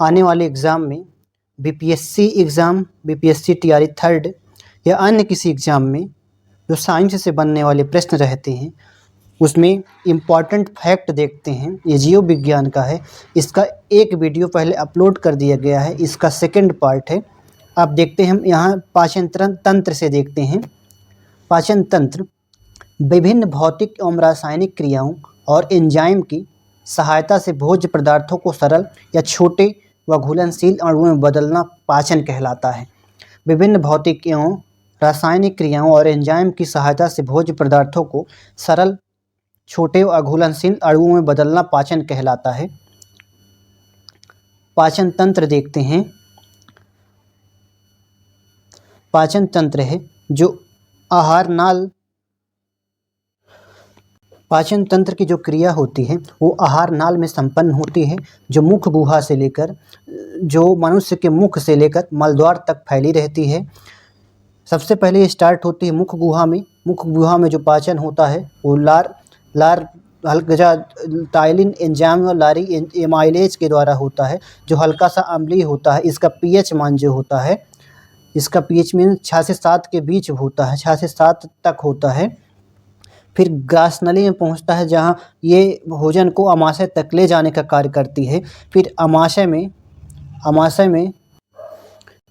आने वाले एग्ज़ाम में BPSC exam, BPSC TRE third या अन्य किसी एग्ज़ाम में जो साइंस से बनने वाले प्रश्न रहते हैं उसमें इम्पॉर्टेंट फैक्ट देखते हैं। ये जीव विज्ञान का है। इसका एक वीडियो पहले अपलोड कर दिया गया है, इसका सेकंड पार्ट है। आप देखते हैं, हम यहाँ पाचन तंत्र से देखते हैं। पाचन तंत्र विभिन्न भौतिक एवं रासायनिक क्रियाओं और एंजाइम की सहायता से भोज्य पदार्थों को सरल या छोटे व घुलनशील अणुओं में बदलना पाचन कहलाता है। विभिन्न भौतिक एवं रासायनिक क्रियाओं और एंजाइम की सहायता से भोज्य पदार्थों को सरल, छोटे व घुलनशील अणुओं में बदलना पाचन कहलाता है। पाचन तंत्र देखते हैं। पाचन तंत्र है जो आहार नाल, पाचन तंत्र की जो क्रिया होती है वो आहार नाल में संपन्न होती है, जो मुख गुहा से लेकर, जो मनुष्य के मुख से लेकर मलद्वार तक फैली रहती है। सबसे पहले ये स्टार्ट होती है मुख गुहा में। मुख गुहा में जो पाचन होता है वो लार हल्का टाइलिन एंजाइम और लारी एमाइलेज के द्वारा होता है, जो हल्का सा अम्लीय होता है। इसका पीएच मान जो होता है, इसका पीएच मीन 6 से 7 के बीच होता है, 6 से 7 तक होता है। फिर ग्रास नली में पहुंचता है, जहां ये भोजन को अमाशय तक ले जाने का कार्य करती है। फिर अमाशय में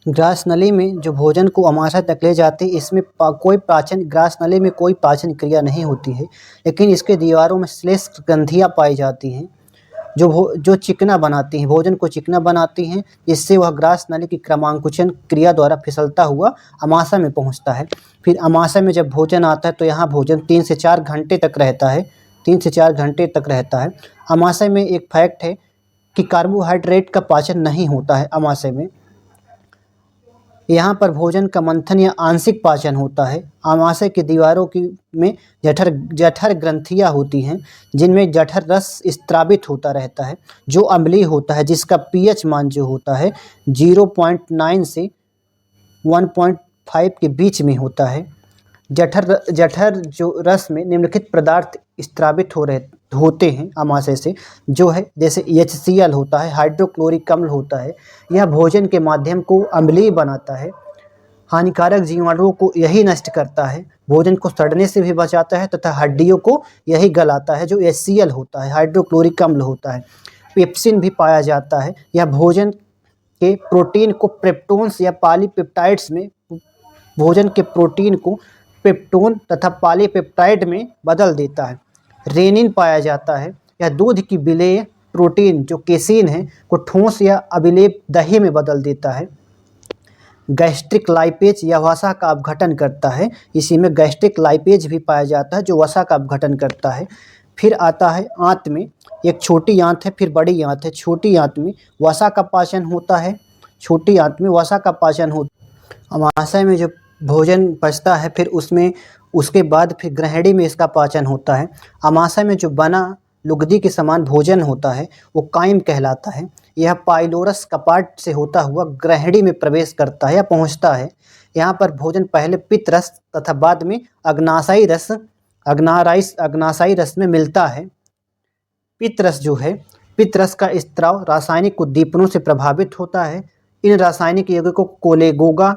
ग्रास नली में जो भोजन को अमाशय तक ले जाती है, इसमें कोई पाचन, ग्रास नली में कोई पाचन क्रिया नहीं होती है, लेकिन इसके दीवारों में श्लेष्म ग्रंथियाँ पाई जाती हैं जो चिकना बनाती हैं, भोजन को चिकना बनाती हैं, जिससे वह ग्रास नली की क्रमांकुचन क्रिया द्वारा फिसलता हुआ अमाशय में पहुंचता है। फिर अमाशय में जब भोजन आता है तो यहाँ भोजन 3 से 4 घंटे तक रहता है, 3 से 4 घंटे तक रहता है। अमाशय में एक फैक्ट है कि कार्बोहाइड्रेट का पाचन नहीं होता है अमाशय में। यहाँ पर भोजन का मंथन या आंशिक पाचन होता है। अमाशय की दीवारों में जठर ग्रंथियाँ होती हैं, जिनमें जठर रस स्त्रावित होता रहता है, जो अम्लीय होता है, जिसका पीएच मान जो होता है 0.9 से 1.5 के बीच में होता है। जठर जो रस में निम्नलिखित पदार्थ स्त्रावित होते हैं अमाशय से, जो है जैसे HCl होता है, हाइड्रोक्लोरिक अम्ल होता है। यह भोजन के माध्यम को अम्लीय बनाता है, हानिकारक जीवाणुओं को यही नष्ट करता है, भोजन को सड़ने से भी बचाता है तथा हड्डियों को यही गलाता है, जो HCl होता है, हाइड्रोक्लोरिक अम्ल होता है। पेप्सिन भी पाया जाता है। यह भोजन के प्रोटीन को पेप्टोन्स या पॉलीपेप्टाइड्स में, भोजन के प्रोटीन को पेप्टोन तथा पॉलीपेप्टाइड में बदल देता है। रेनिन पाया जाता है। यह दूध की विलेय प्रोटीन जो केसीन है को ठोस या अविलेय दही में बदल देता है। गैस्ट्रिक लाइपेज या वसा का अपघटन करता है। इसी में गैस्ट्रिक लाइपेज भी पाया जाता है, जो वसा का अपघटन करता है। फिर आता है आंत में। एक छोटी आंत है, फिर बड़ी आंत है। छोटी आंत में वसा का पाचन होता है, छोटी आंत में वसा का पाचन होता है। अमाशय में जो भोजन पचता है, फिर उसके बाद फिर ग्रहणी में इसका पाचन होता है। अमाशय में जो बना लुगदी के समान भोजन होता है वो काइम कहलाता है। यह पाइलोरस कपाट से होता हुआ ग्रहणी में प्रवेश करता है या पहुंचता है। यहाँ पर भोजन पहले पित्त रस तथा बाद में अग्नाशयी रस में मिलता है। पित्त रस जो है, पित्त रस का स्त्राव रासायनिक उद्दीपनों से प्रभावित होता है। इन रासायनिक यौगिकों को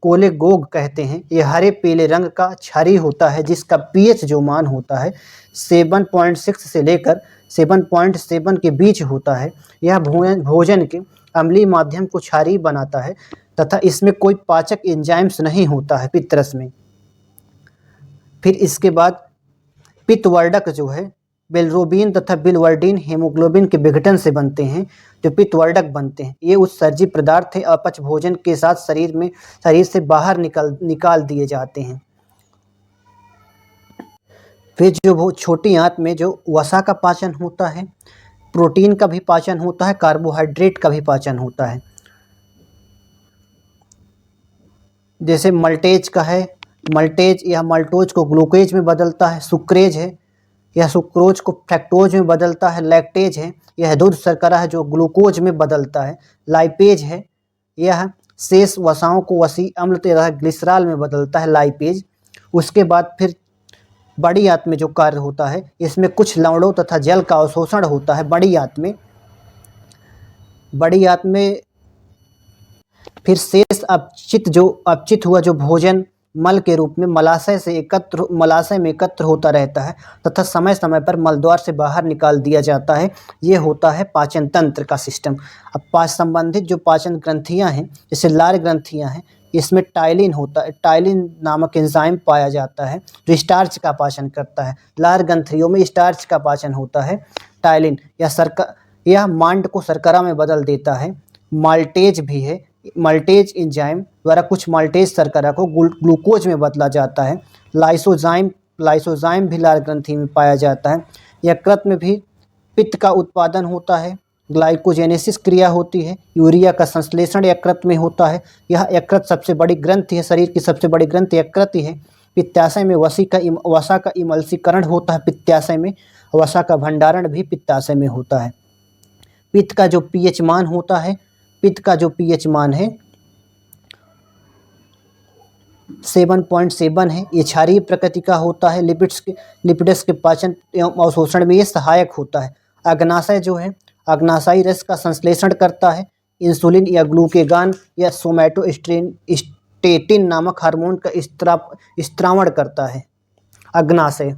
कोलेगोग कहते हैं। यह हरे पीले रंग का क्षारीय होता है, जिसका पीएच जो मान होता है 7.6 से लेकर 7.7 के बीच होता है। यह भोजन के अम्लीय माध्यम को क्षारीय बनाता है तथा इसमें कोई पाचक एंजाइम्स नहीं होता है पित्तरस में। फिर इसके बाद पित्तवर्धक जो है, बिलिरुबिन तथा बिलवर्डिन हेमोग्लोबिन के विघटन से बनते हैं, जो पित्तवर्धक बनते हैं। ये उत्सर्जी पदार्थ है, अपच भोजन के साथ शरीर से बाहर निकाल दिए जाते हैं। फिर जो वो छोटी आंत में जो वसा का पाचन होता है, प्रोटीन का भी पाचन होता है, कार्बोहाइड्रेट का भी पाचन होता है। जैसे मल्टेज का है, मल्टेज या मल्टोज को ग्लूकोज में बदलता है। सुक्रेज है, यह सुक्रोज को फ्रैक्टोज में बदलता है। लैक्टेज है, यह दूध शर्करा है जो ग्लूकोज में बदलता है। लाइपेज है, यह शेष वसाओं को वसी अम्ल तथा ग्लिसरॉल में बदलता है, लाइपेज। उसके बाद फिर बड़ी आंत में जो कार्य होता है, इसमें कुछ लवणों तथा जल का अवशोषण होता है बड़ी आंत में। बड़ी आंत में फिर शेष अपचित हुआ जो भोजन मल के रूप में मलाशय में एकत्र होता रहता है तथा समय समय पर मलद्वार से बाहर निकाल दिया जाता है। ये होता है पाचन तंत्र का सिस्टम। अब संबंधित जो पाचन ग्रंथियां हैं, जैसे लार ग्रंथियां हैं, इसमें टाइलिन होता है। टाइलिन नामक एंजाइम पाया जाता है जो स्टार्च का पाचन करता है। लार ग्रंथियों में स्टार्च का पाचन होता है। टाइलिन यह मांड को शर्करा में बदल देता है। माल्टेज भी है। मल्टेज एंजाइम द्वारा कुछ माल्टेज शर्करा को ग्लूकोज में बदला जाता है। लाइसोजाइम भी लार ग्रंथि में पाया जाता है। यकृत में भी पित्त का उत्पादन होता है। ग्लाइकोजेनेसिस क्रिया होती है। यूरिया का संश्लेषण यकृत में होता है। यह यकृत सबसे बड़ी ग्रंथि है। शरीर की सबसे बड़ी ग्रंथि यकृत ही है। पित्ताशय में वसा का इमल्सीकरण होता है। पित्ताशय में वसा का भंडारण भी पित्ताशय में होता है। पित्त का जो पीएच मान होता है, पित्त का जो पीएच मान है 7.7 है। ये क्षारीय प्रकृति का होता है। लिपिड्स के पाचन एवं अवशोषण में ये सहायक होता है। अग्नाशय जो है, अग्नाशयी रस का संश्लेषण करता है। इंसुलिन या ग्लूकेगान या सोमैटोस्टेटिन नामक हार्मोन का स्त्रावण करता है अग्नाशय।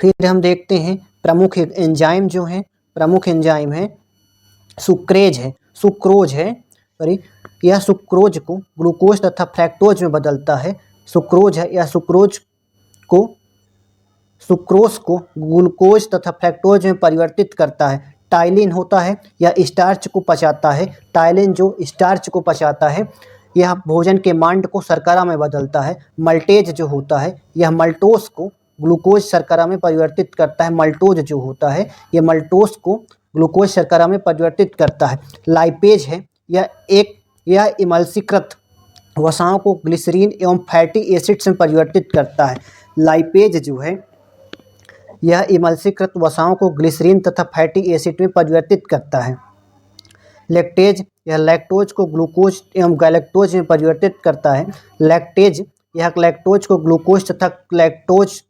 फिर हम देखते हैं प्रमुख एंजाइम जो हैं, प्रमुख एंजाइम है सुक्रोज है। यह सुक्रोज को ग्लूकोज तथा फ्रैक्टोज में बदलता है। सुक्रोज है, यह सुक्रोज को ग्लूकोज तथा फ्रैक्टोज में परिवर्तित करता है। टाइलिन होता है, यह स्टार्च को पचाता है। टाइलिन जो स्टार्च को पचाता है, यह भोजन के मांड को शर्करा में बदलता है। मल्टेज जो होता है, यह मल्टोज को ग्लूकोज शर्करा में परिवर्तित करता है। मल्टोज जो होता है, यह मल्टोज को ग्लूकोज शर्करा में परिवर्तित करता है। लाइपेज है, यह इमल्सीकृत वसाओं को ग्लिसरीन एवं फैटी एसिड्स में परिवर्तित करता है। लाइपेज जो है, यह इमल्सीकृत वसाओं को ग्लिसरीन तथा फैटी एसिड में परिवर्तित करता है। लैक्टेज, यह लैक्टोज को ग्लूकोज एवं गैलेक्टोज में परिवर्तित करता है। लैक्टेज, यह लैक्टोज को ग्लूकोज तथा लैक्टोज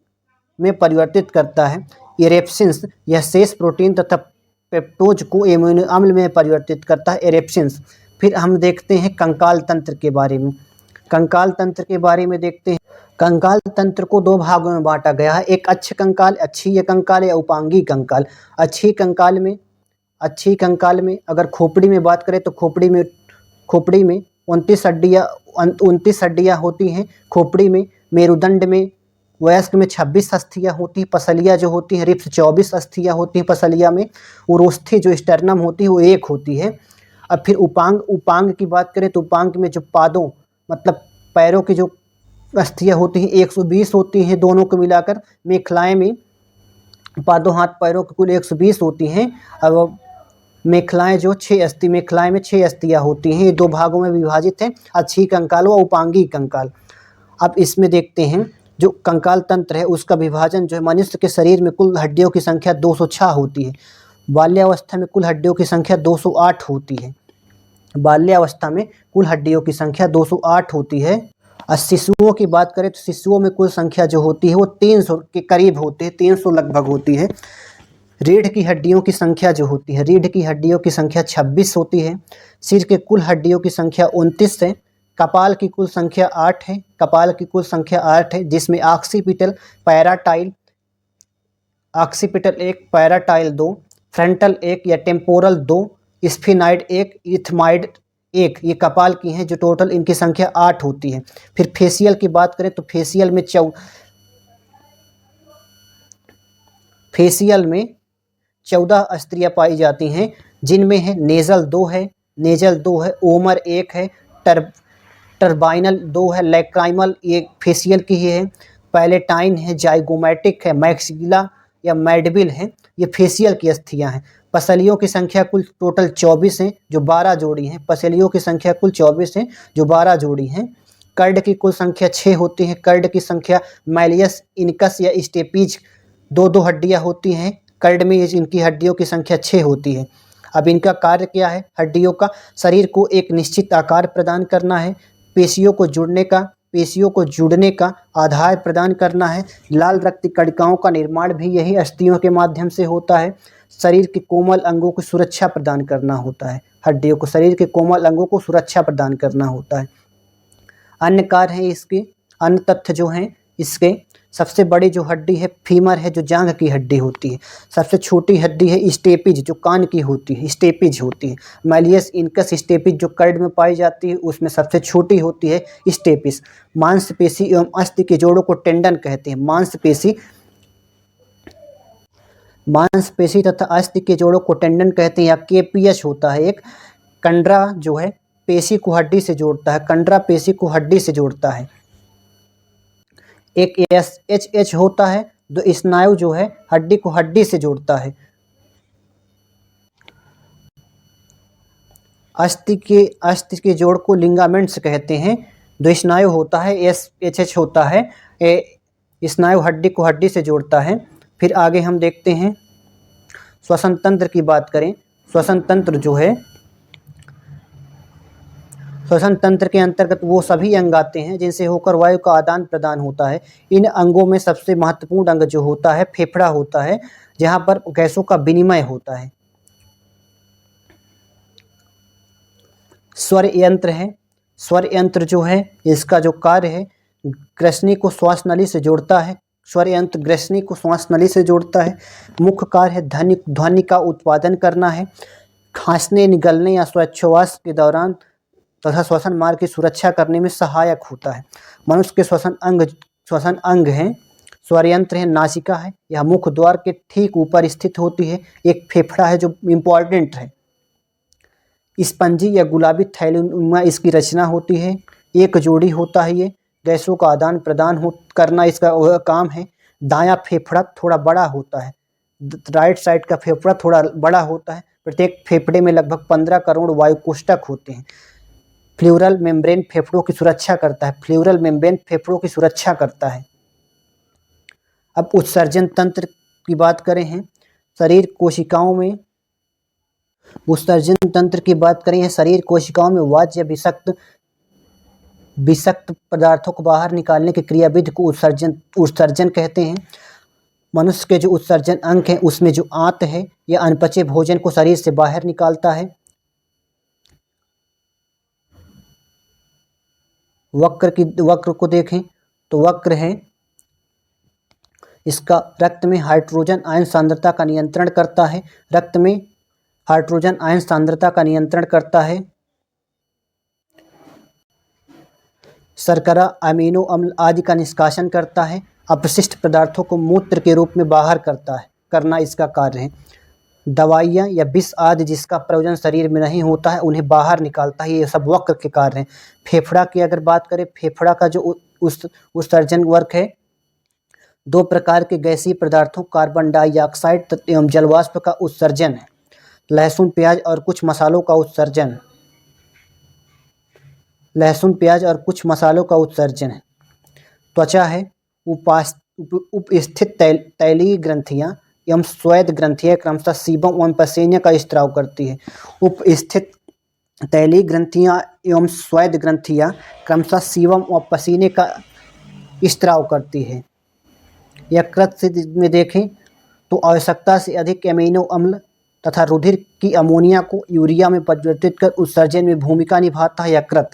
में परिवर्तित करता है। इरेप्सिन्स, यह शेष प्रोटीन तथा पेप्टोज को एमिनो अम्ल में परिवर्तित करता है। इरेप्सिन्स। फिर हम देखते हैं कंकाल तंत्र के बारे में। कंकाल तंत्र के बारे में देखते हैं। कंकाल तंत्र को दो भागों में बांटा गया है। एक अक्ष कंकाल, अक्षीय कंकाल या उपांगी कंकाल। अक्षीय कंकाल में अगर खोपड़ी में बात करें तो खोपड़ी में 29 हड्डियाँ होती हैं। खोपड़ी में, मेरुदंड में, वयस्क में 26 अस्थियाँ होती हैं। पसलियाँ जो होती हैं, रिप्स 24 अस्थियाँ होती हैं पसलिया में। उरोस्थी जो स्टर्नम होती है वो 1 होती है। अब फिर उपांग की बात करें तो उपांग में जो पादों मतलब पैरों की जो अस्थियाँ होती हैं 120 होती हैं दोनों को मिलाकर। मेखलाएँ में पादों हाथ पैरों की कुल 120 होती हैं। अब मेखलाएँ जो 6 मेखलाएँ में 6 अस्थियाँ होती हैं। ये 2 भागों में विभाजित है, अक्षीय कंकाल व उपांगी कंकाल। अब इसमें देखते हैं जो कंकाल तंत्र है उसका विभाजन जो है, मनुष्य के शरीर में कुल हड्डियों की संख्या 206 होती है। बाल्यावस्था में कुल हड्डियों की संख्या 208 होती है। बाल्यावस्था में कुल हड्डियों की संख्या 208 होती है। और शिशुओं की बात करें तो शिशुओं में कुल संख्या जो होती है वो 300 के करीब होती है, 300 लगभग होती है। रीढ़ की हड्डियों की संख्या जो होती है, रीढ़ की हड्डियों की संख्या 26 होती है। सिर के कुल हड्डियों की संख्या 29 है। कपाल की कुल संख्या 8 है। कपाल की कुल संख्या 8 है, जिसमें ऑक्सीपिटल 1, पैराटाइल 2, फ्रंटल 1 या टेम्पोरल 2, स्फिनाइड 1, इथमाइड 1, ये कपाल की हैं जो टोटल इनकी संख्या 8 होती है। फिर फेशियल की बात करें तो फेशियल में 14 अस्त्रियाँ पाई जाती हैं, जिनमें है नेज़ल 2 है, ओमर 1 है, टर्बाइनल 2 है, लैक्राइमल एक फेशियल की ही है, पैलेटाइन है, जाइगोमैटिक है, मैक्सिला या मैडबिल है, ये फेशियल की अस्थियां हैं। पसलियों की संख्या कुल टोटल 24 हैं जो 12 जोड़ी हैं। पसलियों की संख्या कुल 24 हैं जो 12 जोड़ी हैं। कर्ड की कुल संख्या 6 होती है। कर्ड की संख्या मैलियस, इनकस या स्टेपीज 2 हड्डियां होती हैं। कर्ड में इनकी हड्डियों की संख्या 6 होती है। अब इनका कार्य क्या है? हड्डियों का शरीर को एक निश्चित आकार प्रदान करना है, पेशियों को जुड़ने का आधार प्रदान करना है। लाल रक्त कणिकाओं का निर्माण भी यही अस्थियों के माध्यम से होता है। शरीर के कोमल अंगों की सुरक्षा प्रदान करना होता है। हड्डियों को, शरीर के कोमल अंगों को सुरक्षा प्रदान करना होता है। अन्य कार्य हैं इसके, अन्य तथ्य जो हैं इसके, सबसे बड़ी जो हड्डी है फीमर है, जो जांघ की हड्डी होती है। सबसे छोटी हड्डी है स्टेपिज, जो कान की होती है, स्टेपिज होती है। मैलियस इनकस स्टेपिज जो कर्ड में पाई जाती है, उसमें सबसे छोटी होती है स्टेपिस। मांसपेशी एवं अस्थि के जोड़ों को टेंडन कहते हैं। मांसपेशी तथा अस्थि के जोड़ों को टेंडन कहते हैं, या केपीएच होता है एक। कंडरा जो है पेशी को हड्डी से जोड़ता है, कंडरा पेशी को हड्डी से जोड़ता है। एक एच होता है जो स्नायु जो है हड्डी को हड्डी से जोड़ता है। अस्थि के जोड़ को लिगामेंट्स कहते हैं। जो स्नायु होता है एच होता है, स्नायु हड्डी को हड्डी से जोड़ता है। फिर आगे हम देखते हैं श्वसन तंत्र की बात करें। श्वसन तंत्र जो है, श्वसन तंत्र के अंतर्गत वो सभी अंग आते हैं जिनसे होकर वायु का आदान प्रदान होता है। इन अंगों में सबसे महत्वपूर्ण अंग जो होता है फेफड़ा होता है, जहाँ पर गैसों का विनिमय होता है। स्वर यंत्र है। स्वर यंत्र जो है इसका जो कार्य है ग्रसनी को श्वास नली से जोड़ता है। स्वर यंत्र ग्रसनी को श्वास नली से जोड़ता है। मुख्य कार्य है ध्वनि का उत्पादन करना है, खांसने, निगलने या श्वासोच्छ्वास के दौरान तथा श्वसन मार्ग की सुरक्षा करने में सहायक होता है। मनुष्य के श्वसन अंग हैं, स्वर यंत्र है, नासिका है, यह मुख द्वार के ठीक ऊपर स्थित होती है। एक फेफड़ा है जो इम्पॉर्टेंट है। स्पंजी या गुलाबी थैलीनुमा इसकी रचना होती है। एक जोड़ी होता है, ये गैसों का आदान प्रदान करना इसका काम है। दायां फेफड़ा थोड़ा बड़ा होता है, राइट साइड का फेफड़ा थोड़ा बड़ा होता है। प्रत्येक फेफड़े में लगभग 15 करोड़ वायु कोष्ठक होते हैं। फ्लूरल मेम्ब्रेन फेफड़ों की सुरक्षा करता है। फ्लूरल मेम्ब्रेन फेफड़ों की सुरक्षा करता है। अब उत्सर्जन तंत्र की बात करें हैं, शरीर कोशिकाओं में उत्सर्जन तंत्र की बात करें हैं, शरीर कोशिकाओं में वाज्य विषाक्त पदार्थों को बाहर निकालने की क्रियाविधि को उत्सर्जन कहते हैं। मनुष्य के जो उत्सर्जन अंग हैं उसमें जो आंत है यह अनपचे भोजन को शरीर से बाहर निकालता है। वक्र को देखें तो वक्र है, इसका रक्त में हाइड्रोजन आयन सांद्रता का नियंत्रण करता है। रक्त में हाइड्रोजन आयन सांद्रता का नियंत्रण करता है। शर्करा, अमीनो अम्ल आदि का निष्कासन करता है। अपशिष्ट पदार्थों को मूत्र के रूप में बाहर करना इसका कार्य है। दवाइयाँ या विष आदि जिसका प्रयोजन शरीर में नहीं होता है उन्हें बाहर निकालता है। ये सब वक्र के कार्य हैं। फेफड़ा की अगर बात करें, फेफड़ा का जो उत्सर्जन वर्क है, 2 प्रकार के गैसीय पदार्थों कार्बन डाइऑक्साइड एवं जलवाष्प का उत्सर्जन है। लहसुन, प्याज और कुछ मसालों का उत्सर्जन है। त्वचा है, उपस्थित तैलीय ग्रंथियाँ एवं स्वेद ग्रंथियाँ क्रमशः सीबम एवं पसीने का स्त्राव करती है। उपस्थित तैलीय ग्रंथियाँ एवं स्वेद ग्रंथियाँ क्रमशः सीबम और पसीने का स्त्राव करती है। यकृत से में देखें तो आवश्यकता से अधिक अमीनो अम्ल तथा रुधिर की अमोनिया को यूरिया में परिवर्तित कर उत्सर्जन में भूमिका निभाता है। यकृत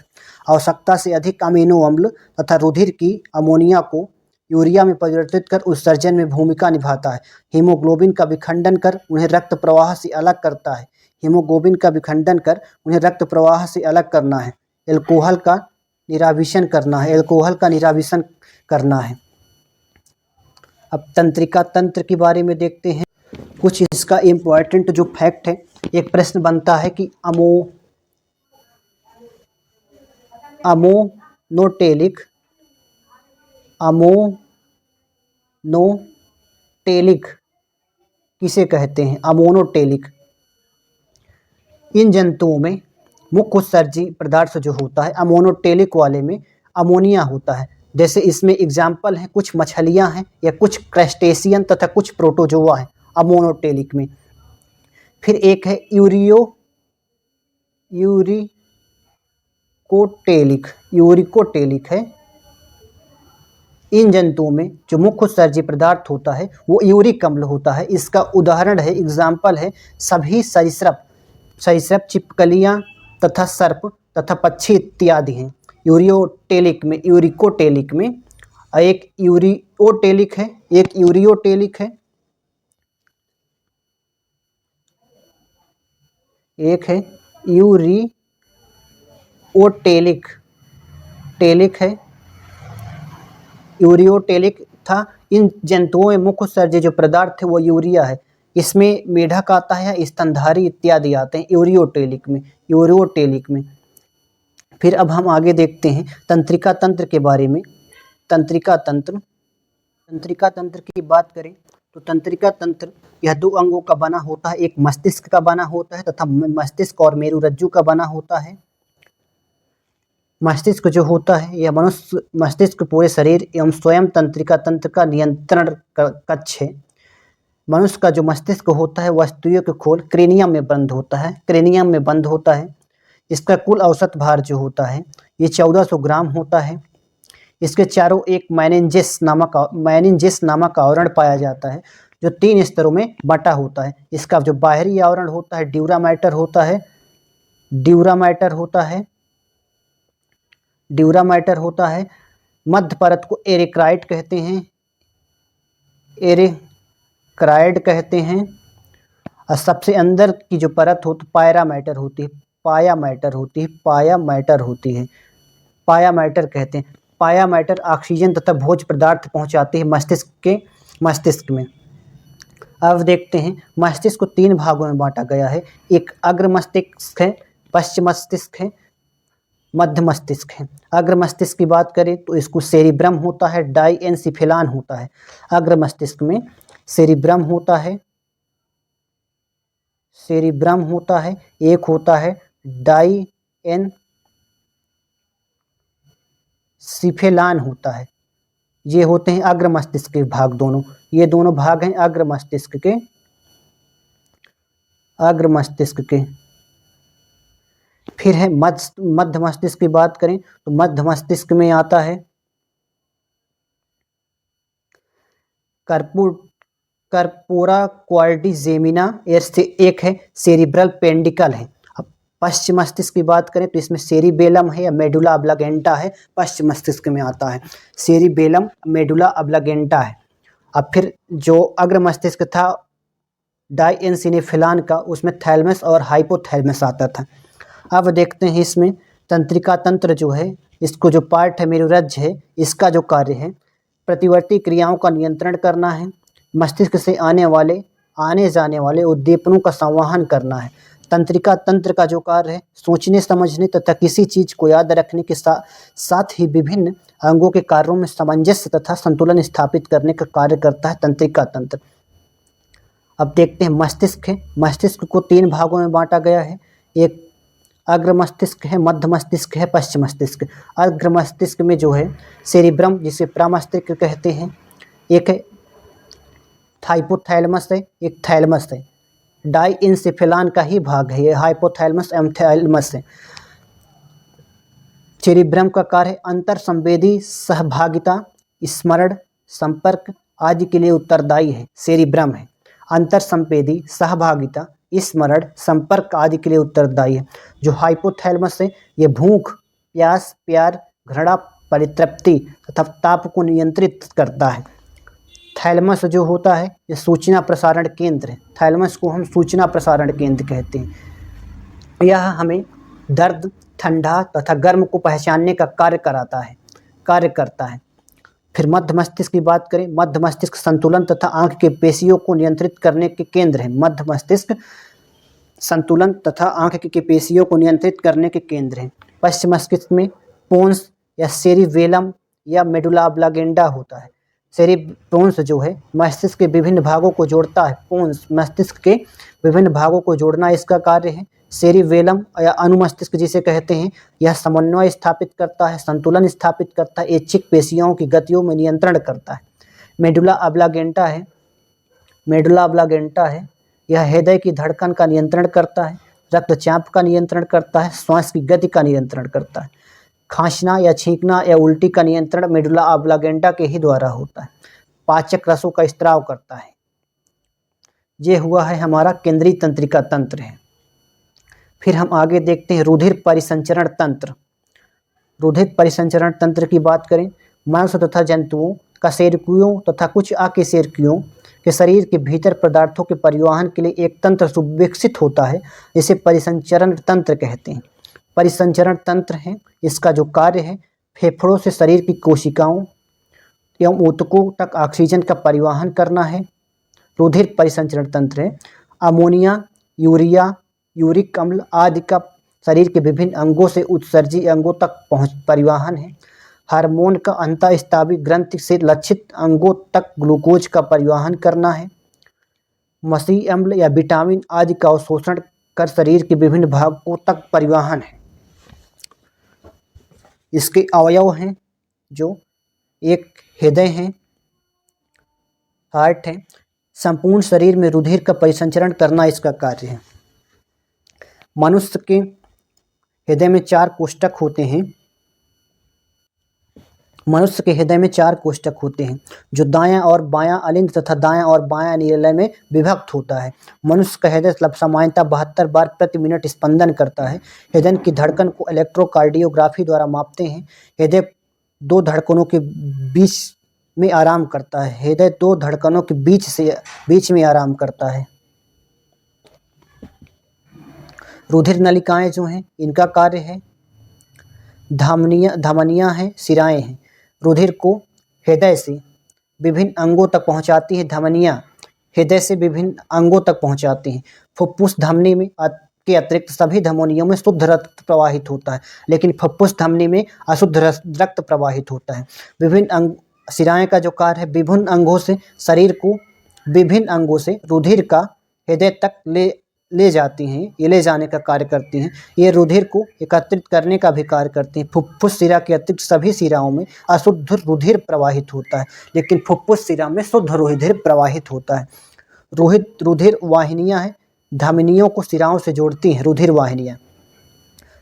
आवश्यकता से अधिक अमीनो अम्ल तथा रुधिर की अमोनिया को यूरिया में परिवर्तित कर उत्सर्जन में भूमिका निभाता है। हीमोग्लोबिन का विखंडन कर उन्हें रक्त प्रवाह से अलग करता है। हीमोग्लोबिन का विखंडन कर उन्हें रक्त प्रवाह से अलग करना है। एल्कोहल का निराविशन करना है। अब तंत्रिका तंत्र के बारे में देखते हैं। कुछ इसका इम्पोर्टेंट जो फैक्ट है, एक प्रश्न बनता है कि अमोनोटेलिक किसे कहते हैं? अमोनोटेलिक। इन जंतुओं में मुख्य उत्सर्जी पदार्थ जो होता है अमोनोटेलिक वाले में अमोनिया होता है। जैसे इसमें एग्जाम्पल हैं, कुछ मछलियां हैं या कुछ क्रस्टेशियन तथा कुछ प्रोटोजोआ हैं अमोनोटेलिक में। फिर एक है यूरिकोटेलिक है। इन जंतुओं में जो मुख्य उत्सर्जी पदार्थ होता है वो यूरिक अम्ल होता है। इसका उदाहरण है, एग्जाम्पल है सभी सरीसृप, छिपकलियाँ तथा सर्प तथा पक्षी इत्यादि हैं। यूरियोटेलिक में, यूरिकोटेलिक में एक यूरियोटेलिक है, एक यूरियोटेलिक है, एक है यूरियोटेलिक, टेलिक है, यूरियोटेलिक था। इन जंतुओं में मुख्य उत्सर्जी जो पदार्थ है वो यूरिया है। इसमें मेढक आता है, स्तनधारी इत्यादि आते हैं यूरियोटेलिक में, यूरियोटेलिक में। फिर अब हम आगे देखते हैं तंत्रिका तंत्र के बारे में। तंत्रिका तंत्र की बात करें तो तंत्रिका तंत्र यह दो अंगों का बना होता है, एक मस्तिष्क का बना होता है तथा मस्तिष्क और मेरुरज्जु का बना होता है। मस्तिष्क जो होता है यह मनुष्य मस्तिष्क पूरे शरीर एवं स्वयं तंत्रिका तंत्र का नियंत्रण कक्ष है। मनुष्य का जो मस्तिष्क होता है वह स्तूयों के खोल क्रेनियम में बंद होता है। इसका कुल औसत भार जो होता है ये 1400 ग्राम होता है। इसके चारों एक मेनिन्जेस नामक आवरण पाया जाता है जो 3 स्तरों में बटा होता है। इसका जो बाहरी आवरण होता है ड्यूरामैटर होता है। मध्य परत को एरिक्राइड कहते हैं और सबसे अंदर की जो परत होती पायामैटर होती है। पायामैटर कहते हैं। पायामैटर ऑक्सीजन तथा भोज्य पदार्थ पहुंचाते हैं मस्तिष्क में। अब देखते हैं मस्तिष्क को 3 भागों में बांटा गया है। एक अग्र मस्तिष्क है, पश्च मस्तिष्क है, मध्य मस्तिष्क है। अग्र मस्तिष्क की बात करें तो इसको सेरिब्रम होता है, डाइएनसिफेलान होता है। अग्र मस्तिष्क में सेरिब्रम होता है, एक होता है डाइएनसिफेलान होता है। ये होते हैं अग्र मस्तिष्क के भाग दोनों। ये दोनों भाग हैं अग्र मस्तिष्क के। फिर है मध्य मस्तिष्क की बात करें तो मध्य मस्तिष्क में आता है कर्पोरा क्वाड्रिजेमिना, एक है सेरिब्रल पेंडिकल है। अब पश्चिम मस्तिष्क की बात करें तो इसमें सेरिबेलम है या मेडुला ऑब्लागेंटा है, पश्चिम मस्तिष्क में आता है। सेरिबेलम, मेडुला ऑब्लागेंटा है। अब फिर जो अग्र मस्तिष्क था डाइएनसिफेलान का, उसमें थैलेमस और हाइपोथैलेमस आता था। अब देखते हैं इसमें तंत्रिका तंत्र जो है, इसको जो पार्ट है मेरुरज्ज है, इसका जो कार्य है प्रतिवर्ती क्रियाओं का नियंत्रण करना है, मस्तिष्क से आने जाने वाले उद्दीपनों का संवहन करना है। तंत्रिका तंत्र का जो कार्य है सोचने समझने तथा किसी चीज को याद रखने के साथ ही विभिन्न अंगों के कार्यों में सामंजस्य तथा संतुलन स्थापित करने का कार्य करता है तंत्रिका तंत्र। अब देखते हैं मस्तिष्क है। मस्तिष्क को 3 भागों में बांटा गया है। एक अग्र मस्तिष्क है, मध्य मस्तिष्क है, पश्चिम मस्तिष्क। अग्र मस्तिष्क में जो है सेरिब्रम जिसे प्रमस्तिष्क कहते हैं, एक है हाइपोथैलेमस है, एक थैलेमस है। डाइएनसिफेलान का ही भाग है ये, हाइपोथैलेमस एवं थैलेमस है। सेरिब्रम का कार्य अंतर संवेदी सहभागिता, स्मरण, संपर्क आदि के लिए उत्तरदायी है। सेरिब्रम है अंतर संवेदी सहभागिता, स्मरण, संपर्क आदि के लिए उत्तरदायी है। जो हाइपोथैलेमस है ये भूख, प्यास, प्यार, घृणा, परितृप्ति तथा ताप को नियंत्रित करता है। थैलेमस जो होता है ये सूचना प्रसारण केंद्र है। थैलेमस को हम सूचना प्रसारण केंद्र कहते हैं। यह हमें दर्द, ठंडा तथा गर्म को पहचानने का कार्य करता है। फिर मध्य मस्तिष्क की बात करें, मध्य मस्तिष्क संतुलन तथा आंख के पेशियों को नियंत्रित करने के केंद्र है। मध्य मस्तिष्क संतुलन तथा आंख की पेशियों को नियंत्रित करने के केंद्र हैं। पश्चिम मस्तिष्क में पोन्स या सेरिबेलम या मेडुला ऑब्लागेंडा होता है। पोन्स जो है मस्तिष्क के विभिन्न भागों को जोड़ता है। पोन्स मस्तिष्क के विभिन्न भागों को जोड़ना इसका कार्य है। सेरिबेलम या अनुमस्तिष्क जिसे कहते हैं, यह समन्वय स्थापित करता है, संतुलन स्थापित करता है, ऐच्छिक पेशियों की गतियों में नियंत्रण करता है। मेडुला ऑब्लागेंटा है, यह हृदय की धड़कन का नियंत्रण करता है, रक्तचाप का नियंत्रण करता है, श्वास की गति का नियंत्रण करता है। खांसना या छींकना या उल्टी का नियंत्रण मेडुला ऑब्लांगेटा के ही द्वारा होता है। पाचक रसों का स्त्राव करता है। ये हुआ है हमारा केंद्रीय तंत्रिका तंत्र है। फिर हम आगे देखते हैं रुधिर परिसंचरण तंत्र। रुधिर परिसंचरण तंत्र की बात करें, मनुष्य तथा जंतुओं, कशेरुकियों तथा कुछ अकशेरुकियों के शरीर के भीतर पदार्थों के परिवहन के लिए एक तंत्र सुविकसित होता है, इसे परिसंचरण तंत्र कहते हैं। परिसंचरण तंत्र है, इसका जो कार्य है फेफड़ों से शरीर की कोशिकाओं एवं ऊतकों तक ऑक्सीजन का परिवहन करना है। रुधिर परिसंचरण तंत्र है। अमोनिया, यूरिया, यूरिक अम्ल आदि का शरीर के विभिन्न अंगों से उत्सर्जी अंगों तक परिवहन है। हार्मोन का अंतःस्रावी ग्रंथि से लक्षित अंगों तक ग्लूकोज का परिवहन करना है। मसीह अम्ल या विटामिन आदि का अवशोषण कर शरीर के विभिन्न भागों तक परिवहन है। इसके अवयव हैं जो एक हृदय है, हार्ट है। संपूर्ण शरीर में रुधिर का परिसंचरण करना इसका कार्य है। मनुष्य के हृदय में 4 कोष्ठक होते हैं। मनुष्य के हृदय में 4 कोष्ठक होते हैं जो दायां और बायां अलिंद तथा दायां और बायां नीलय में विभक्त होता है। मनुष्य का हृदय सामान्यतः 72 बार प्रति मिनट स्पंदन करता है। हृदय की धड़कन को इलेक्ट्रोकार्डियोग्राफी द्वारा मापते हैं। हृदय 2 धड़कनों के बीच में आराम करता है। हृदय 2 धड़कनों के बीच में आराम करता है। रुधिर नलिकाएं जो हैं इनका कार्य है, धमनियां हैं, शिराएं हैं। रुधिर को हृदय से विभिन्न अंगों तक पहुंचाती है। धमनियां हृदय से विभिन्न अंगों तक पहुंचाती हैं। फुफ्फुस धमनी में के अतिरिक्त सभी धमनियों में शुद्ध रक्त प्रवाहित होता है, लेकिन फुफ्फुस धमनी में अशुद्ध रक्त प्रवाहित होता है। विभिन्न शिराएं का जो कार्य है विभिन्न अंगों से शरीर को विभिन्न अंगों से रुधिर का हृदय तक ले जाती हैं, ये ले जाने का कार्य करती हैं। ये रुधिर को एकत्रित करने का भी कार्य करती हैं। फुफ्फुस शिरा के अतिरिक्त सभी शिराओं में अशुद्ध रुधिर प्रवाहित होता है, लेकिन फुफ्फुस शिरा में शुद्ध रुधिर प्रवाहित होता है। रुधिर वाहिनियां हैं, धमनियों को शिराओं से जोड़ती हैं रुधिर वाहिनियां।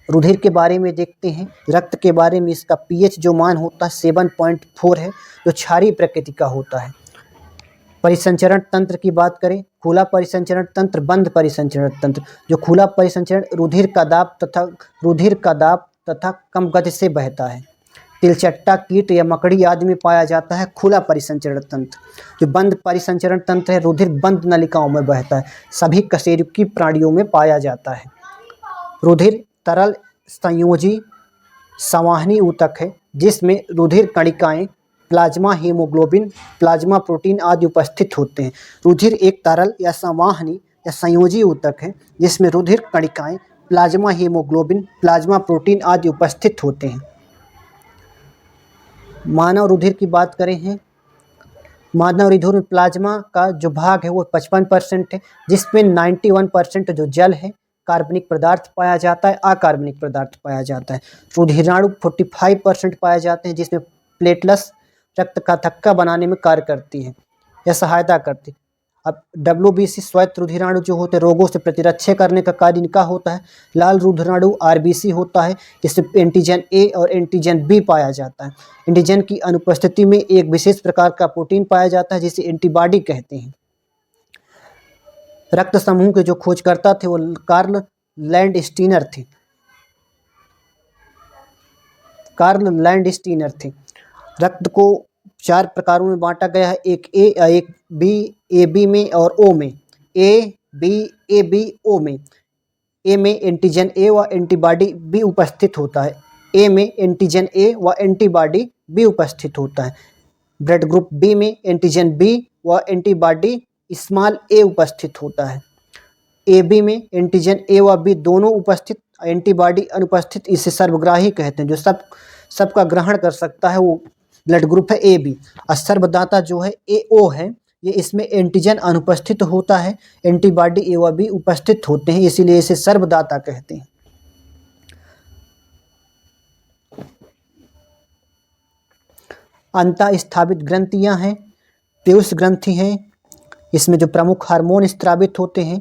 रुधिर के बारे में देखते हैं। रक्त के बारे में इसका पीएच जो मान होता है 7.4 है, जो क्षारीय प्रकृति का होता है। परिसंचरण तंत्र की बात करें, खुला परिसंचरण तंत्र, बंद परिसंचरण तंत्र। जो खुला परिसंचरण रुधिर का दाब तथा कम गति से बहता है। तिलचट्टा, कीट या मकड़ी आदि में पाया जाता है खुला परिसंचरण तंत्र। जो बंद परिसंचरण तंत्र है, रुधिर बंद नलिकाओं में बहता है, सभी कशेरुकी प्राणियों में पाया जाता है। रुधिर तरल संयोजी संवाहनी ऊतक है, जिसमें रुधिर कणिकाएं, प्लाज्मा हीमोग्लोबिन, प्लाज्मा प्रोटीन आदि उपस्थित होते हैं। रुधिर एक तरल या संवाहनी या संयोजी ऊतक है, जिसमें रुधिर कणिकाएं, प्लाज्मा हीमोग्लोबिन, प्लाज्मा प्रोटीन आदि उपस्थित होते हैं। मानव रुधिर की बात करें हैं, मानव रुधिर में प्लाज्मा का जो भाग है वो 55% है, जिसमें 91% जो जल है, कार्बनिक पदार्थ पाया जाता है, अकार्बनिक पदार्थ पाया जाता है। रुधिराणु 45% पाए जाते हैं, जिसमें प्लेटलेट्स रक्त का थक्का बनाने में कार्य करती है या सहायता करती है। अब WBC श्वेत रुधिराणु जो होते हैं रोगों से प्रतिरक्षा करने का कार्य इनका होता है। लाल रुधिराणु RBC होता है, इसमें एंटीजन A और एंटीजन B पाया जाता है। एंटीजन की अनुपस्थिति में एक विशेष प्रकार का प्रोटीन पाया जाता है जिसे एंटीबॉडी कहते हैं। रक्त समूह के जो खोजकर्ता थे वो कार्ल लैंडस्टीनर थे। रक्त को 4 प्रकारों में बांटा गया है, एक A, एक B, AB में और O में। A, B, AB, O में। A में एंटीजन A व एंटीबॉडी B उपस्थित होता है। A में एंटीजन A व एंटीबॉडी B उपस्थित होता है। ब्लड ग्रुप B में एंटीजन B व एंटीबॉडी स्मॉल a उपस्थित होता है। AB में एंटीजन A व B दोनों उपस्थित, एंटीबॉडी अनुपस्थित, इसे सर्वग्राही कहते हैं। जो सबका ग्रहण कर सकता है वो ब्लड ग्रुप है AB। और सर्वदाता जो है AO है, ये इसमें एंटीजन अनुपस्थित होता है, एंटीबॉडी A व B उपस्थित होते हैं, इसीलिए इसे सर्वदाता कहते हैं। अंतःस्थापित ग्रंथियां हैं, पीयूष ग्रंथि हैं, इसमें जो प्रमुख हार्मोन स्त्रावित होते हैं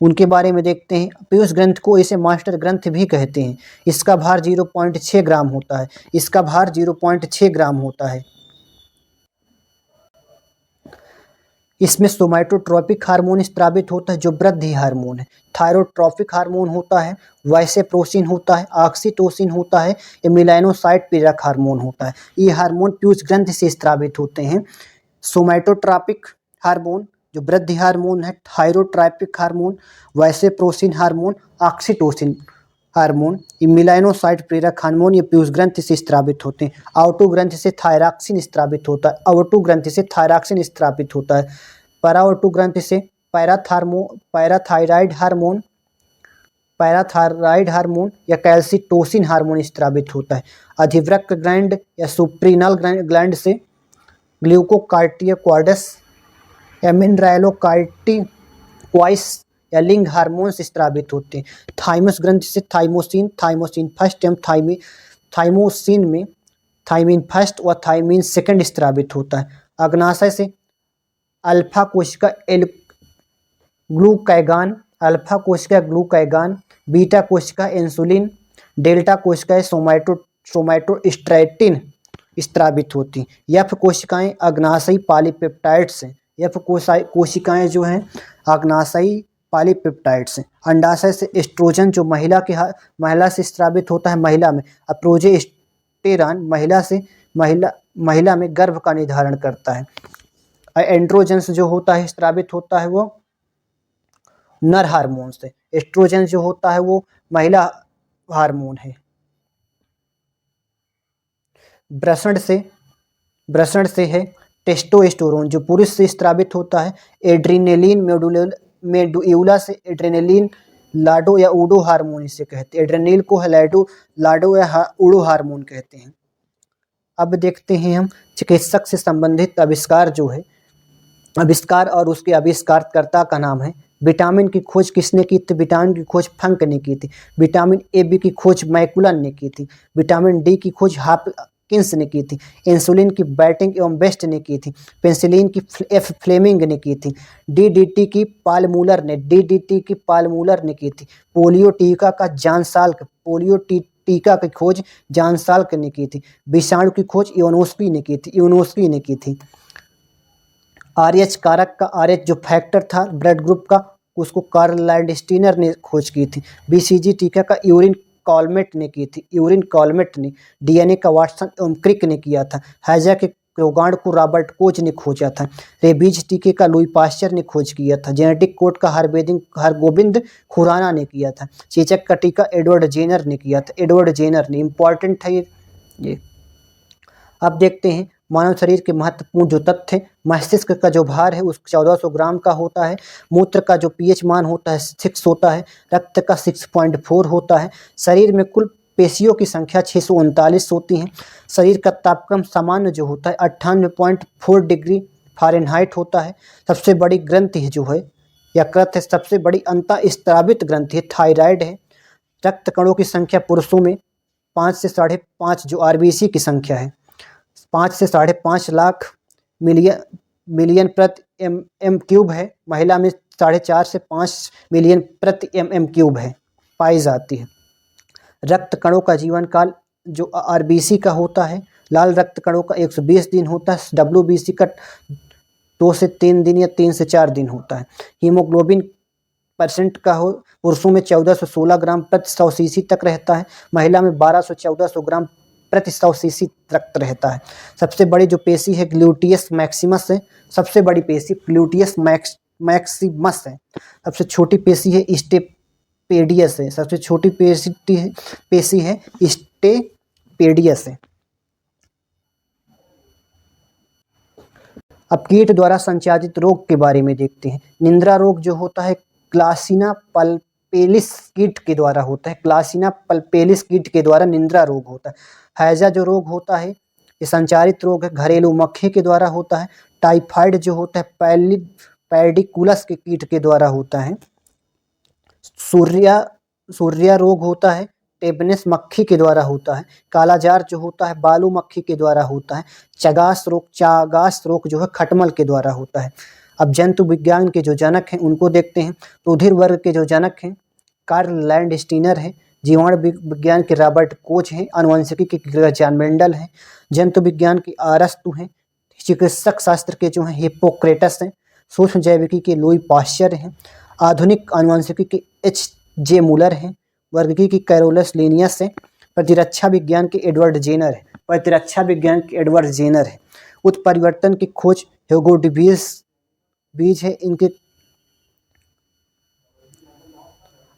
उनके बारे में देखते हैं। पीयूष ग्रंथ को इसे मास्टर ग्रंथ भी कहते हैं। इसका भार 0.6 ग्राम होता है। इसका भार 0.6 ग्राम होता है। इसमें सोमैटोट्रोपिक हार्मोन स्रावित होता है जो वृद्धि हार्मोन है। थायरोट्रोपिक हार्मोन होता है, वाइसेप्रोसिन होता है, ऑक्सीटोसिन होता है, ये मेलानोसाइट प्रेरक हार्मोन होता है। ये हार्मोन पीयूष ग्रंथ से स्रावित होते हैं। सोमैटोट्रोपिक हार्मोन जो वृद्धि हार्मोन है, thyrotropic hormone, vasopressin hormone, oxytocin hormone, ये मेलानोसाइट प्रेरक हार्मोन ये पीयूष ग्रंथ से स्रावित होते हैं। आउटो ग्रंथ से थायरॉक्सिन स्रावित होता है। अवटु ग्रंथ से थायरॉक्सिन स्रावित होता है। परावटु ग्रंथ से पैराथायराइड हार्मोन या कैल्सिटोसिन हार्मोन स्रावित होता है। अधिवृक्क ग्लैंड या सुप्रीनल ग्लैंड से ग्लूकोकार्टियोक्वाड्स या मिनरलोकार्टिक्वाइस या लिंग हार्मोन्स स्रावित होते हैं। थाइमस ग्रंथ से थाइमोसिन फर्स्ट एवं थाइमोसिन में थाइमिन फर्स्ट व थाइमिन सेकंड स्रावित होता है। अग्नाशय से अल्फा कोशिका ग्लूकागान, बीटा कोशिका इंसुलिन, डेल्टा कोशिकाएं सोमैटोस्टैटिन स्रावित होती हैं। यफ कोशिकाएं अग्नाशयी पॉलीपेप्टाइड्स हैं। यफ कोशिकाएं जो हैं अग्नाशयी पॉलीपेप्टाइड्स हैं। अंडाशय से एस्ट्रोजन जो महिला से स्रावित होता है महिला में। प्रोजेस्टेरॉन महिला में गर्भ का निर्धारण करता है। एंड्रोजन्स जो होता है स्रावित होता है वो नर हार्मोन से। एस्ट्रोजन जो होता है वो महिला हार्मोन है। वृषण से है टेस्टोस्टेरोन जो पुरुष से स्रावित होता है। एड्रीनेलिन मेडुल्ला से एड्रेनलिन लाडो या ऊडो हार्मोन इसे कहते हैं। एड्रेनल को लाडो या ऊडो हार्मोन कहते हैं। अब देखते हैं हम चिकित्सक से संबंधित आविष्कार जो है, आविष्कार और उसके आविष्कारकर्ता का नाम है। विटामिन की खोज किसने की थी? विटामिन की खोज फंक ने की थी। विटामिन ए बी की खोज मैकुलन ने की थी। विटामिन डी की खोज हॉपकिंस ने की थी। इंसुलिन की बैटिंग एवं बेस्ट ने की थी। पेंसिलिन की एफ फ्लेमिंग ने की थी। डीडीटी की पालमूलर ने की थी। पोलियो टीका की खोज जॉन साल्क ने की थी। विषाणु की खोज इवानोस्की ने की थी। आरएच कारक का आरएच जो फैक्टर था ब्लड ग्रुप का उसको कार्ल लैंडस्टीनर ने खोज की थी। बीसीजी टीका का यूरिन कॉलमेट ने की थी। डीएनए का वाटसन एवं क्रिक ने किया था। हैजा के रोगाण को रॉबर्ट कोच ने खोजा था। रेबीज टीके का लुई पास्चर ने खोज किया था। जेनेटिक कोड का हरगोबिंद खुराना ने किया था। चेचक का टीका एडवर्ड जेनर ने किया था। इम्पॉर्टेंट है ये। अब देखते हैं मानव शरीर के महत्वपूर्ण जो तथ्य हैं। मस्तिष्क का जो भार है उस 1400 ग्राम का होता है। मूत्र का जो पीएच मान होता है 6 होता है। रक्त का 6.4 होता है। शरीर में कुल पेशियों की संख्या 639 होती हैं। शरीर का तापक्रम सामान्य जो होता है 98.4 डिग्री फ़ारेनहाइट होता है। सबसे बड़ी ग्रंथि जो है या कृत है, सबसे बड़ी अंतःस्रावित ग्रंथि है थायराइड है। रक्त कणों की संख्या पुरुषों में 5 से 5.5 जो आरबीसी की संख्या है 5 से 5.5 लाख मिलियन प्रति एम क्यूब है। महिला में 4.5 से 5 मिलियन प्रति एम क्यूब है पाई जाती है। रक्त कणों का जीवन काल जो आरबीसी का होता है, लाल रक्त कणों का 120 दिन होता है। डब्ल्यूबीसी का 2 से 3 दिन या 3 से 4 दिन होता है। हीमोग्लोबिन % का हो पुरुषों में 1416 ग्राम प्रति 100 सीसी तक रहता है। महिला में 1200-1400 ग्राम प्रति 100 सीसी रक्त रहता है। सबसे बड़ी जो पेशी है ग्लूटियस मैक्सिमस है। सबसे बड़ी पेशी ग्लूटियस मैक्सिमस है। सबसे छोटी पेशी है स्टेपेडियस है। सबसे छोटी पेशी है स्टेपेडियस है। अब कीट द्वारा संचारित रोग के बारे में देखते हैं। निंद्रा रोग जो होता है क्लासिना पल्पेलिस कीट के द्वारा होता है। क्लासिना पल्पेलिस कीट के द्वारा निंद्रा रोग होता है। हैजा जो रोग होता है ये संचारित रोग है, घरेलू मक्खी के द्वारा होता है। टाइफाइड जो होता है पैडिकुलस के कीट के द्वारा होता है। सूर्या रोग होता है टेबनेस मक्खी के द्वारा होता है। कालाजार जो होता है बालू मक्खी के द्वारा होता है। चागास रोग जो है खटमल के द्वारा होता है। अब जंतु विज्ञान के जो जनक हैं उनको देखते हैं, तो उधिर वर्ग के जो जनक हैं कार्ल लैंडस्टीनर हैं, जीवाणु विज्ञान के रॉबर्ट कोच हैं, आनुवंशिकी के ग्रेगोर मेंडल हैं, जंतु विज्ञान के अरस्तु हैं, चिकित्सक शास्त्र के जो हैं हिप्पोक्रेटस हैं, सूक्ष्म जैविकी के लुई पाश्चर हैं, आधुनिक आनुवंशिकी के H.J. मूलर हैं, वर्गीकी की कैरोलस लिनियस हैं, प्रतिरक्षा विज्ञान के एडवर्ड जेनर है, प्रतिरक्षा विज्ञान के एडवर्ड जेनर है, उत्परिवर्तन की खोज ह्यूगो डिबीज बीज है इनके।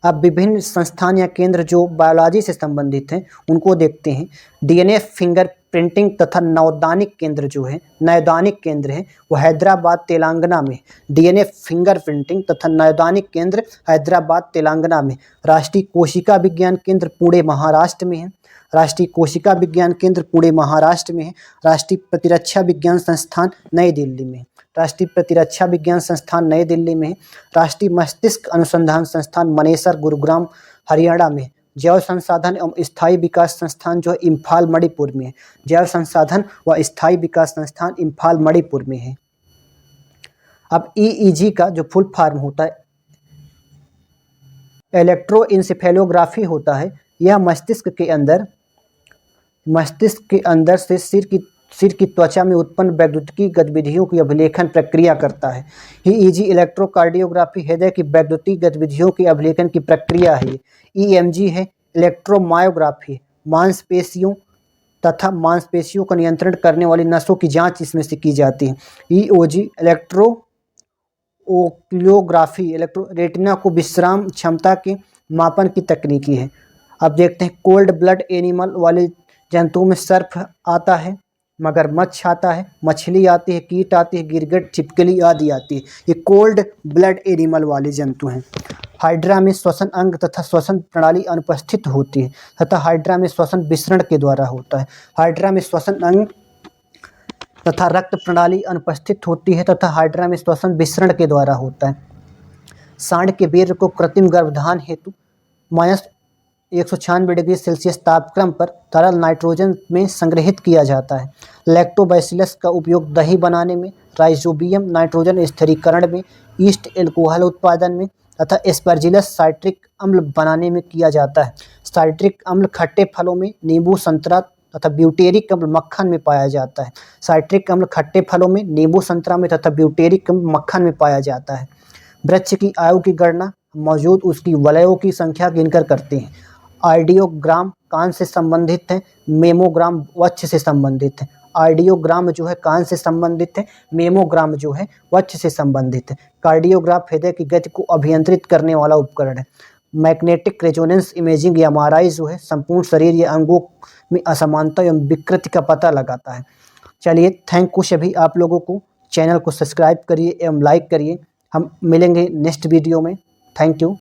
अब विभिन्न संस्थान या केंद्र जो बायोलॉजी से संबंधित हैं उनको देखते हैं। डीएनए फिंगर प्रिंटिंग तथा नैदानिक केंद्र जो है नैदानिक केंद्र है वो हैदराबाद तेलंगाना में। डीएनए फिंगर प्रिंटिंग तथा नैदानिक केंद्र हैदराबाद तेलंगाना में। राष्ट्रीय कोशिका विज्ञान केंद्र पुणे महाराष्ट्र में है। राष्ट्रीय कोशिका विज्ञान केंद्र पुणे महाराष्ट्र में है। राष्ट्रीय प्रतिरक्षा विज्ञान संस्थान नई दिल्ली में। राष्ट्रीय प्रतिरक्षा विज्ञान संस्थान नई दिल्ली में है। राष्ट्रीय मस्तिष्क अनुसंधान संस्थान मनेसर गुरुग्राम हरियाणा में। जैव संसाधन एवं स्थायी विकास संस्थान जो है इम्फाल मणिपुर में है। जैव संसाधन व स्थायी विकास संस्थान इम्फाल मणिपुर में है। अब ईईजी का जो फुल फॉर्म होता है इलेक्ट्रोइंसेफेलोग्राफी होता है। यह मस्तिष्क के अंदर से सिर की त्वचा में उत्पन्न वैद्युतिक गतिविधियों की अभिलेखन प्रक्रिया करता है। ईईजी इलेक्ट्रोकार्डियोग्राफी हृदय की वैद्युतिक गतिविधियों के अभिलेखन की प्रक्रिया है। ईएमजी है इलेक्ट्रोमायोग्राफी, मांसपेशियों तथा मांसपेशियों का नियंत्रण करने वाली नसों की जांच इसमें से की जाती है। ईओजी इलेक्ट्रोओक्लियोग्राफी रेटिना को विश्राम क्षमता के मापन की तकनीकी है। अब देखते हैं कोल्ड ब्लड एनिमल वाले जंतुओं में सर्प आता है, मगरमच्छ आता है, मछली आती है, कीट आती है, गिरगिट, छिपकली आदि आती है। ये कोल्ड ब्लड एनिमल वाले जंतु हैं। हाइड्रा में श्वसन अंग तथा श्वसन प्रणाली अनुपस्थित होती है तथा हाइड्रा में श्वसन विसरण के द्वारा होता है। हाइड्रा में श्वसन अंग तथा रक्त प्रणाली अनुपस्थित होती है तथा हाइड्रा में श्वसन विसरण के द्वारा होता है। सांड के वीर्य को कृत्रिम गर्भधान हेतु -196 तापक्रम पर तरल नाइट्रोजन में संग्रहित किया जाता है। लैक्टोबैसिलस का उपयोग दही बनाने में, राइजोबियम नाइट्रोजन स्थिरीकरण में, ईस्ट एल्कोहल उत्पादन में तथा एस्परजिलस साइट्रिक अम्ल बनाने में किया जाता है। साइट्रिक अम्ल खट्टे फलों में, नींबू, संतरा तथा ब्यूटेरिक अम्ल मक्खन में पाया जाता है। साइट्रिक अम्ल खट्टे फलों में, नींबू, संतरा में तथा ब्यूटेरिक अम्ल मक्खन में पाया जाता है। वृक्ष की आयु की गणना मौजूद उसकी वलयों की संख्या गिनकर करते हैं। आइडियोग्राम कान से संबंधित है, मेमोग्राम वक्ष से संबंधित है। आइडियोग्राम जो है कान से संबंधित है, मेमोग्राम जो है वक्ष से संबंधित है। कार्डियोग्राफ हृदय की गति को अभियंत्रित करने वाला उपकरण है। मैग्नेटिक रेजोनेंस इमेजिंग या एमआरआई जो है संपूर्ण शरीर या अंगों में असमानता एवं विकृति का पता लगाता है। चलिए थैंक यू सभी आप लोगों को। चैनल को सब्सक्राइब करिए एवं लाइक करिए। हम मिलेंगे नेक्स्ट वीडियो में। Thank you.